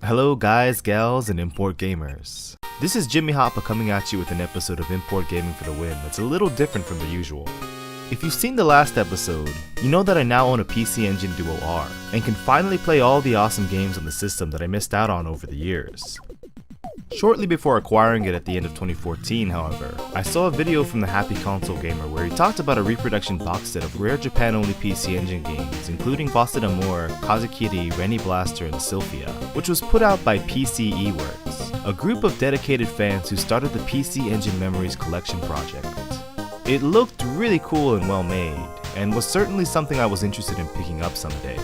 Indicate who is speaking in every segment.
Speaker 1: Hello guys, gals, and import gamers. This is Jimmy Hoppa coming at you with an episode of Import Gaming for the Win that's a little different from the usual. If you've seen the last episode, you know that I now own a PC Engine Duo R, and can finally play all the awesome games on the system that I missed out on over the years. Shortly before acquiring it at the end of 2014, however, I saw a video from the Happy Console Gamer where he talked about a reproduction box set of rare Japan-only PC Engine games, including Foster Amour, Kazukiri, Rennie Blaster, and Sylphia, which was put out by PCE Works, a group of dedicated fans who started the PC Engine Memories Collection project. It looked really cool and well made, and was certainly something I was interested in picking up someday.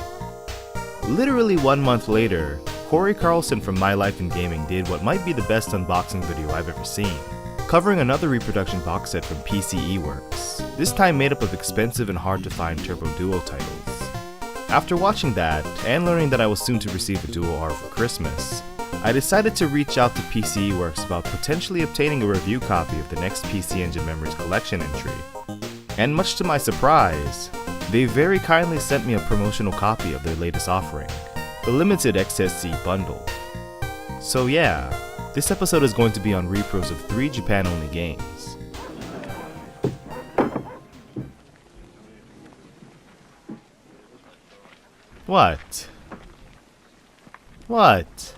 Speaker 1: Literally 1 month later, Corey Carlson from My Life in Gaming did what might be the best unboxing video I've ever seen, covering another reproduction box set from PCE Works, this time made up of expensive and hard to find Turbo Duo titles. After watching that, and learning that I was soon to receive a Duo R for Christmas, I decided to reach out to PCE Works about potentially obtaining a review copy of the next PC Engine Memories Collection entry. And much to my surprise, they very kindly sent me a promotional copy of their latest offering, the limited XSC Bundle. So yeah, this episode is going to be on repros of 3 Japan-only games. What? What?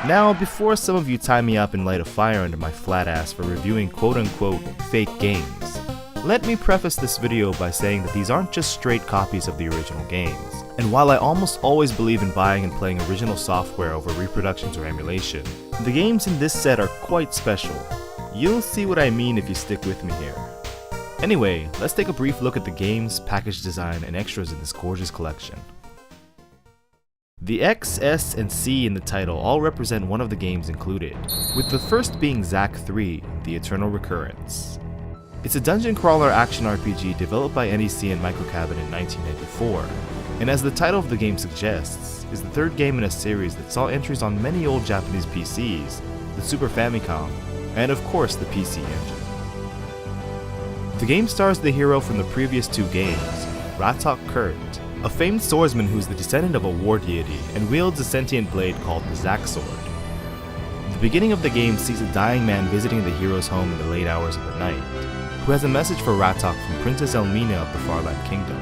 Speaker 1: Now, before some of you tie me up and light a fire under my flat ass for reviewing quote-unquote fake games, let me preface this video by saying that these aren't just straight copies of the original games, and while I almost always believe in buying and playing original software over reproductions or emulation, the games in this set are quite special. You'll see what I mean if you stick with me here. Anyway, let's take a brief look at the games, package design, and extras in this gorgeous collection. The X, S, and C in the title all represent one of the games included, with the first being Xak III, the Eternal Recurrence. It's a dungeon crawler action RPG developed by NEC and Microcabin in 1994, and as the title of the game suggests, is the third game in a series that saw entries on many old Japanese PCs, the Super Famicom, and of course the PC Engine. The game stars the hero from the previous 2 games, Ratok Kurt, a famed swordsman who's the descendant of a war deity and wields a sentient blade called the Zack sword. The beginning of the game sees a dying man visiting the hero's home in the late hours of the night, who has a message for Ratok from Princess Elmina of the Farland Kingdom.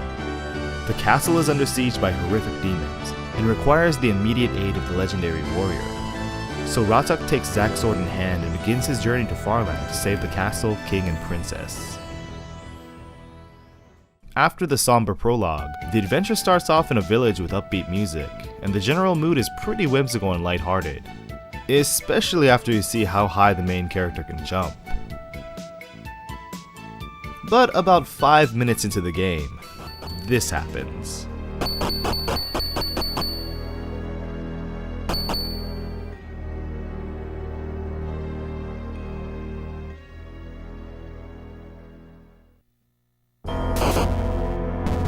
Speaker 1: The castle is under siege by horrific demons, and requires the immediate aid of the legendary warrior. So Ratok takes Zack's sword in hand and begins his journey to Farland to save the castle, king, and princess. After the somber prologue, the adventure starts off in a village with upbeat music, and the general mood is pretty whimsical and lighthearted, especially after you see how high the main character can jump. But about 5 minutes into the game, this happens.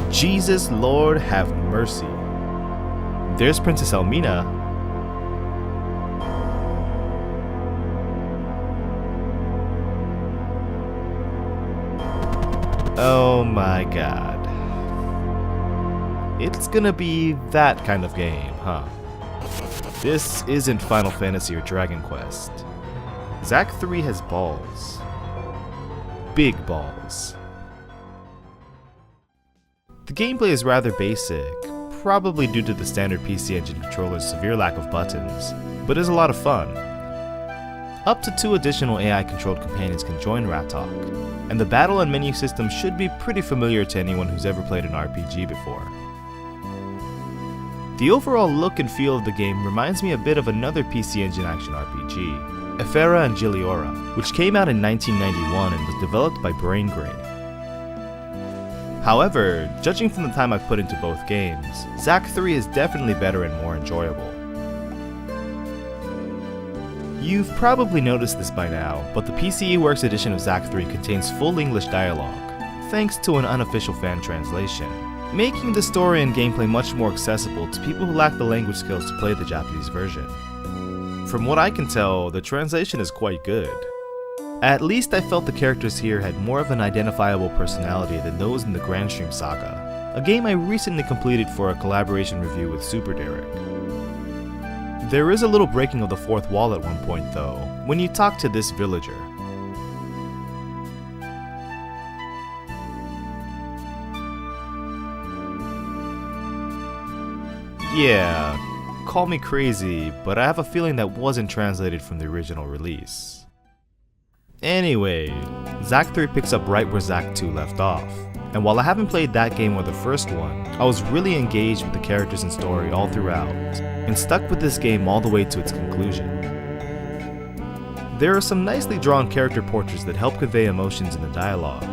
Speaker 1: Jesus Lord have mercy. There's Princess Elmina. Oh my god. It's gonna be that kind of game, huh? This isn't Final Fantasy or Dragon Quest. Xak III has balls. Big balls. The gameplay is rather basic, probably due to the standard PC Engine controller's severe lack of buttons, but is a lot of fun. Up to 2 additional AI-controlled companions can join Ratok, and the battle and menu system should be pretty familiar to anyone who's ever played an RPG before. The overall look and feel of the game reminds me a bit of another PC Engine action RPG, Efera and Jilliora, which came out in 1991 and was developed by Brain Grain. However, judging from the time I've put into both games, Xak III is definitely better and more enjoyable. You've probably noticed this by now, but the PCE Works edition of Xak III contains full English dialogue, thanks to an unofficial fan translation, making the story and gameplay much more accessible to people who lack the language skills to play the Japanese version. From what I can tell, the translation is quite good. At least I felt the characters here had more of an identifiable personality than those in the Grandstream Saga, a game I recently completed for a collaboration review with Super Derek. There is a little breaking of the fourth wall at one point though, when you talk to this villager. Yeah, call me crazy, but I have a feeling that wasn't translated from the original release. Anyway, Xak III picks up right where Xak II left off, and while I haven't played that game or the first one, I was really engaged with the characters and story all throughout, and stuck with this game all the way to its conclusion. There are some nicely drawn character portraits that help convey emotions in the dialogue.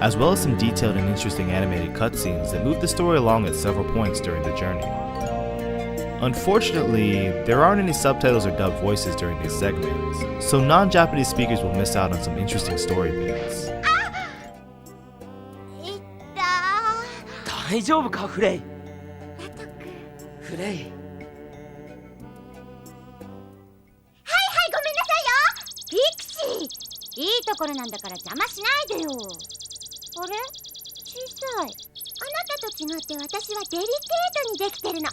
Speaker 1: As well as some detailed and interesting animated cutscenes that move the story along at several points during the journey. Unfortunately, there aren't any subtitles or dubbed voices during these segments, so non-Japanese speakers will miss out on some interesting story bits.
Speaker 2: 大丈夫かフレイフレイはいはいごめんなさいよピクシーいいところなんだから邪魔しないでよあれ小さいあなたと違って私はデリケートにできてるの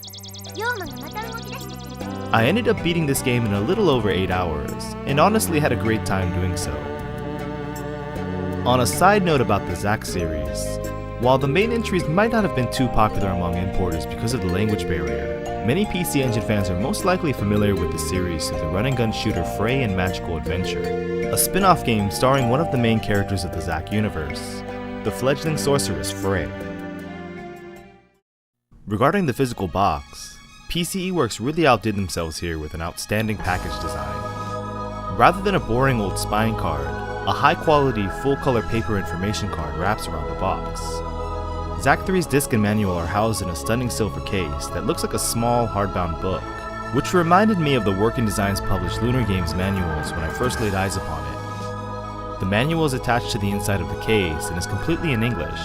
Speaker 1: I ended up beating this game in a little over 8 hours, and honestly had a great time doing so. On a side note about the Zack series, while the main entries might not have been too popular among importers because of the language barrier, many PC Engine fans are most likely familiar with the series through the run-and-gun shooter Frey and Magical Adventure, a spin-off game starring one of the main characters of the Zack universe, the fledgling sorceress Frey. Regarding the physical box, PCE Works really outdid themselves here with an outstanding package design. Rather than a boring old spine card, a high-quality, full-color paper information card wraps around the box. Xak III's disc and manual are housed in a stunning silver case that looks like a small, hardbound book, which reminded me of the Working Designs published Lunar Games manuals when I first laid eyes upon it. The manual is attached to the inside of the case and is completely in English,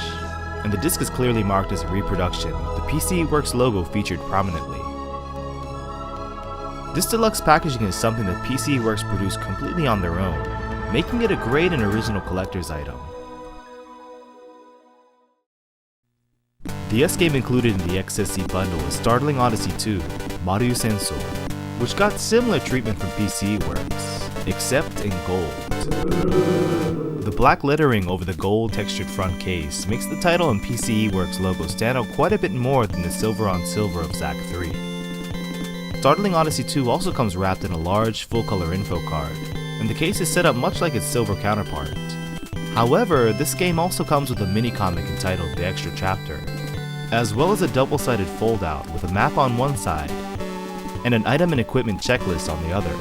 Speaker 1: and the disc is clearly marked as a reproduction with the PCE Works logo featured prominently. This deluxe packaging is something that PCE Works produced completely on their own, making it a great and original collector's item. The S game included in the XSC Bundle is Startling Odyssey II, Maryuu Sensou, which got similar treatment from PCE Works, except in gold. The black lettering over the gold textured front case makes the title and PCE Works logo stand out quite a bit more than the silver on silver of Xak III. Startling Odyssey II also comes wrapped in a large, full-color info card, and the case is set up much like its silver counterpart. However, this game also comes with a mini-comic entitled The Extra Chapter, as well as a double-sided fold-out with a map on one side, and an item and equipment checklist on the other.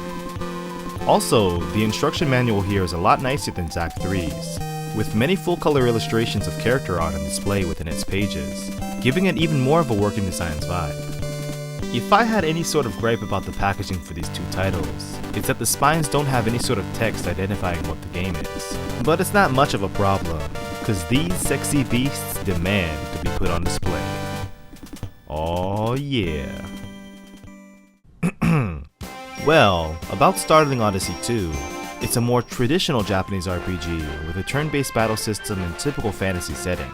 Speaker 1: Also, the instruction manual here is a lot nicer than Xak III's, with many full-color illustrations of character art on display within its pages, giving it even more of a Working Designs vibe. If I had any sort of gripe about the packaging for these two titles, it's that the spines don't have any sort of text identifying what the game is. But it's not much of a problem, cause these sexy beasts demand to be put on display. Oh yeah. Well, about Startling Odyssey II, it's a more traditional Japanese RPG with a turn-based battle system and typical fantasy setting.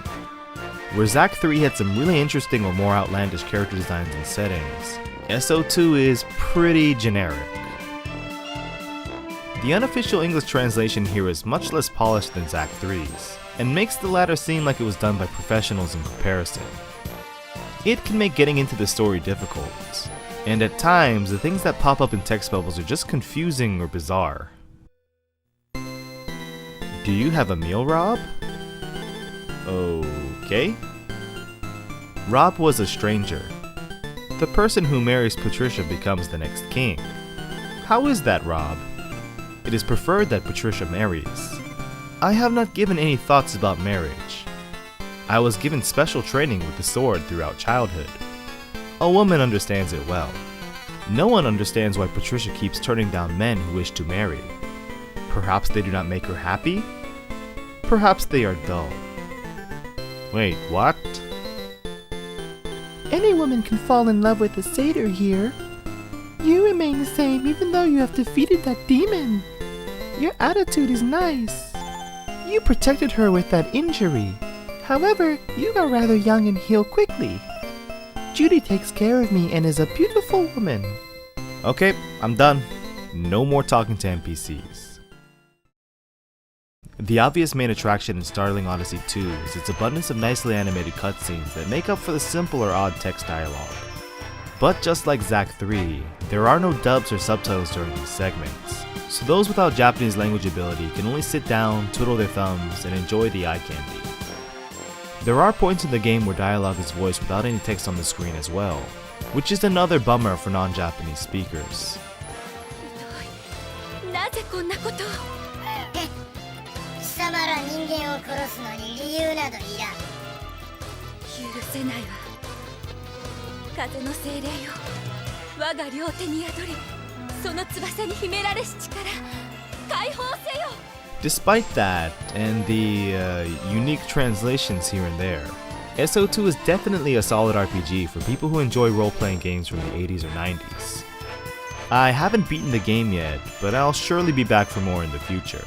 Speaker 1: Where Xak III had some really interesting or more outlandish character designs and settings, SO2 is pretty generic. The unofficial English translation here is much less polished than Xak III's, and makes the latter seem like it was done by professionals in comparison. It can make getting into the story difficult, and at times the things that pop up in text bubbles are just confusing or bizarre. Do you have a meal, Rob? Okay. Rob was a stranger. The person who marries Patricia becomes the next king. How is that, Rob? It is preferred that Patricia marries. I have not given any thoughts about marriage. I was given special training with the sword throughout childhood. A woman understands it well. No one understands why Patricia keeps turning down men who wish to marry. Perhaps they do not make her happy? Perhaps they are dull. Wait, what?
Speaker 3: Any woman can fall in love with a satyr here. You remain the same even though you have defeated that demon. Your attitude is nice. You protected her with that injury. However, you got rather young and healed quickly. Judy takes care of me and is a beautiful woman.
Speaker 1: Okay, I'm done. No more talking to NPCs. The obvious main attraction in Startling Odyssey II is its abundance of nicely animated cutscenes that make up for the simple or odd text dialogue. But just like Xak III, there are no dubs or subtitles during these segments, so those without Japanese language ability can only sit down, twiddle their thumbs, and enjoy the eye candy. There are points in the game where dialogue is voiced without any text on the screen as well, which is another bummer for non-Japanese speakers.
Speaker 2: なぜこんなことを。貴様ら人間を殺すのに理由などいらん。許せないわ。風の精霊よ。我が両手に宿り、その翼に秘められし力、解放せよ。
Speaker 1: Despite that, and the unique translations here and there, SO2 is definitely a solid RPG for people who enjoy role-playing games from the 80s or 90s. I haven't beaten the game yet, but I'll surely be back for more in the future.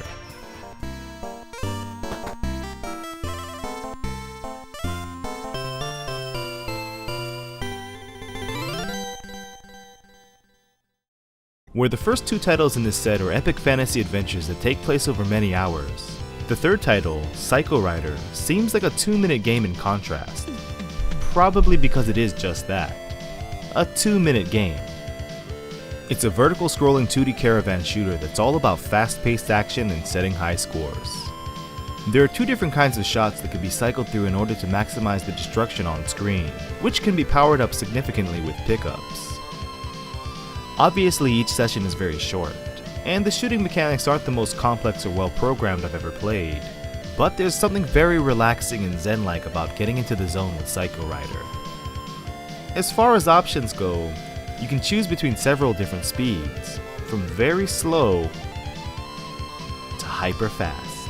Speaker 1: Where the first two titles in this set are epic fantasy adventures that take place over many hours, the third title, Cycho Rider, seems like a 2-minute game in contrast. Probably because it is just that. A 2-minute game. It's a vertical scrolling 2D Caravan shooter that's all about fast-paced action and setting high scores. There are two different kinds of shots that can be cycled through in order to maximize the destruction on screen, which can be powered up significantly with pickups. Obviously each session is very short, and the shooting mechanics aren't the most complex or well-programmed I've ever played, but there's something very relaxing and zen-like about getting into the zone with Cycho Rider. As far as options go, you can choose between several different speeds, from very slow to hyper fast,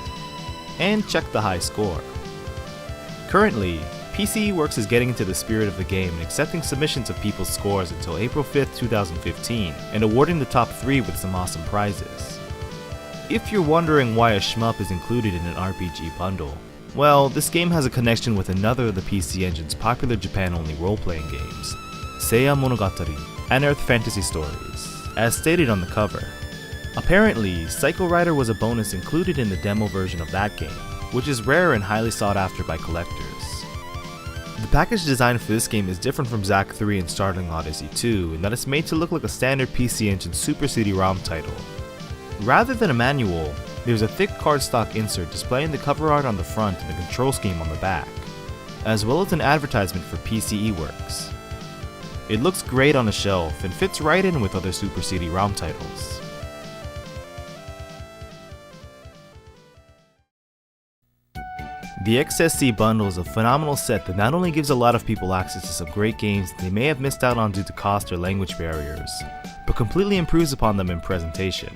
Speaker 1: and check the high score. Currently, PCE Works is getting into the spirit of the game and accepting submissions of people's scores until April 5th, 2015, and awarding the top 3 with some awesome prizes. If you're wondering why a shmup is included in an RPG bundle, well, this game has a connection with another of the PC Engine's popular Japan-only role-playing games, Seiya Monogatari and Earth Fantasy Stories, as stated on the cover. Apparently, Cycho Rider was a bonus included in the demo version of that game, which is rare and highly sought after by collectors. The package design for this game is different from Xak III and Startling Odyssey II in that it's made to look like a standard PC Engine Super CD-ROM title. Rather than a manual, there's a thick cardstock insert displaying the cover art on the front and the control scheme on the back, as well as an advertisement for PCE Works. It looks great on a shelf and fits right in with other Super CD-ROM titles. The XSC Bundle is a phenomenal set that not only gives a lot of people access to some great games that they may have missed out on due to cost or language barriers, but completely improves upon them in presentation.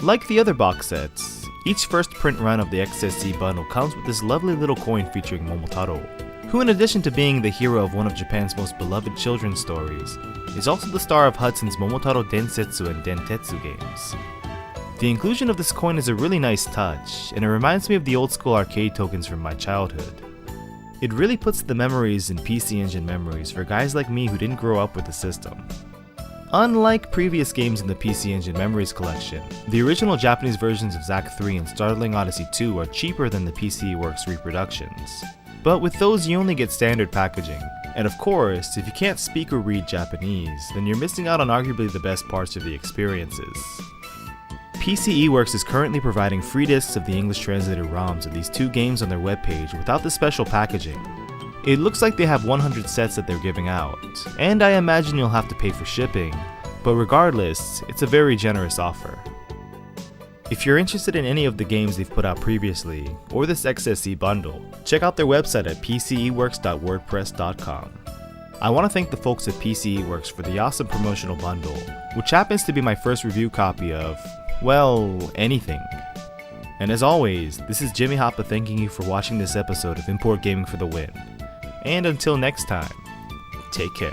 Speaker 1: Like the other box sets, each first print run of the XSC Bundle comes with this lovely little coin featuring Momotarou, who in addition to being the hero of one of Japan's most beloved children's stories, is also the star of Hudson's Momotarou Densetsu and Dentetsu games. The inclusion of this coin is a really nice touch, and it reminds me of the old school arcade tokens from my childhood. It really puts the memories in PC Engine memories for guys like me who didn't grow up with the system. Unlike previous games in the PC Engine Memories collection, the original Japanese versions of Xak III and Startling Odyssey II are cheaper than the PCE Works reproductions. But with those you only get standard packaging, and of course, if you can't speak or read Japanese, then you're missing out on arguably the best parts of the experiences. PCE Works is currently providing free discs of the English translated ROMs of these two games on their webpage without the special packaging. It looks like they have 100 sets that they're giving out, and I imagine you'll have to pay for shipping, but regardless, it's a very generous offer. If you're interested in any of the games they've put out previously, or this XSC bundle, check out their website at pceworks.wordpress.com. I want to thank the folks at PCE Works for the awesome promotional bundle, which happens to be my first review copy of, well, anything. And as always, this is Jimmy Hoppa thanking you for watching this episode of Import Gaming for the Win. And until next time, take care.